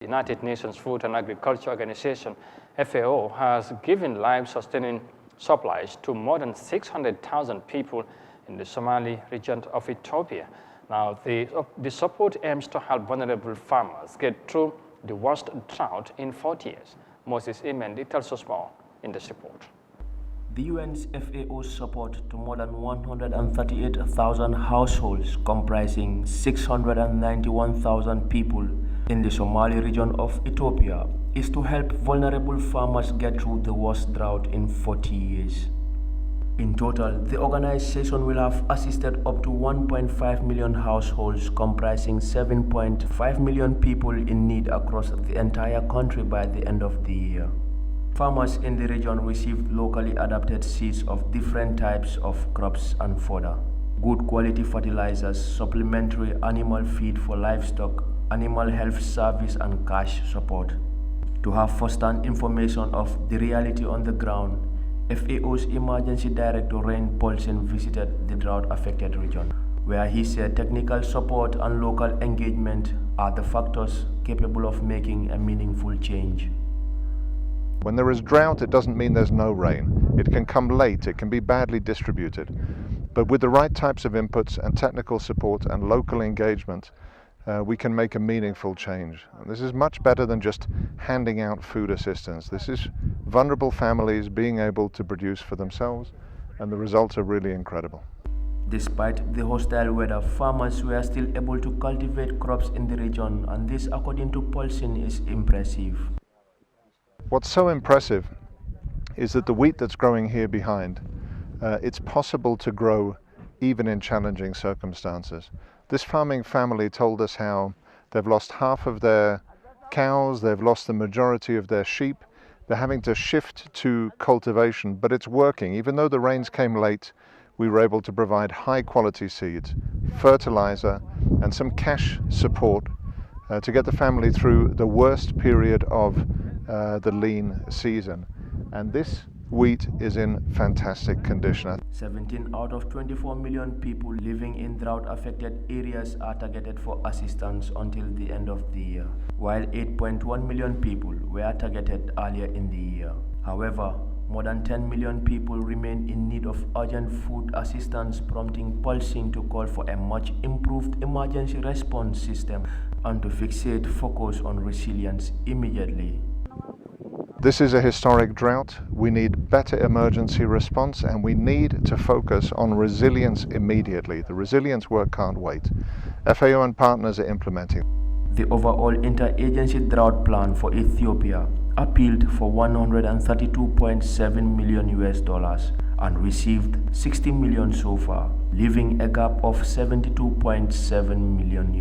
United Nations Food and Agriculture Organization, FAO, has given life-sustaining supplies to more than 600,000 people in the Somali region of Ethiopia. Now, the support aims to help vulnerable farmers get through the worst drought in 40 years. Moses Imendi tells us more in this report. The UN's FAO support to more than 138,000 households comprising 691,000 people in the Somali region of Ethiopia is to help vulnerable farmers get through the worst drought in 40 years. In total, the organization will have assisted up to 1.5 million households comprising 7.5 million people in need across the entire country by the end of the year. Farmers in the region received locally adapted seeds of different types of crops and fodder, good quality fertilizers, supplementary animal feed for livestock, animal health service and cash support. To have first-hand information of the reality on the ground, FAO's Emergency Director Rein Paulsen visited the drought-affected region, where he said technical support and local engagement are the factors capable of making a meaningful change. When there is drought, it doesn't mean there's no rain. It can come late, it can be badly distributed. But with the right types of inputs and technical support and local engagement, we can make a meaningful change. And this is much better than just handing out food assistance. This is vulnerable families being able to produce for themselves, and the results are really incredible. Despite the hostile weather, farmers were still able to cultivate crops in the region, and this, according to Paulsen, is impressive. What's so impressive is that the wheat that's growing here behind, it's possible to grow even in challenging circumstances. This farming family told us how they've lost half of their cows, they've lost the majority of their sheep, they're having to shift to cultivation, but it's working. Even though the rains came late, we were able to provide high quality seeds, fertilizer, and some cash support to get the family through the worst period of the lean season. And this wheat is in fantastic condition. 17 out of 24 million people living in drought-affected areas are targeted for assistance until the end of the year, while 8.1 million people were targeted earlier in the year. However, more than 10 million people remain in need of urgent food assistance, prompting Paulsen to call for a much improved emergency response system and to fixate focus on resilience immediately. This is a historic drought. We need better emergency response, and we need to focus on resilience immediately. The resilience work can't wait. FAO and partners are implementing. The overall interagency drought plan for Ethiopia appealed for $132.7 million and received $60 million so far, leaving a gap of $72.7 million.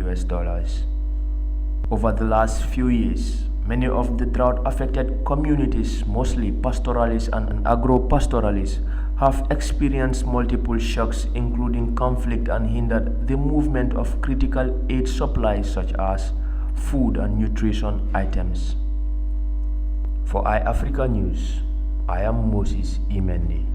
Over the last few years, many of the drought-affected communities, mostly pastoralists and agro-pastoralists, have experienced multiple shocks, including conflict, and hindered the movement of critical aid supplies such as food and nutrition items. For Eyeafrica News, I am Moses Imendi.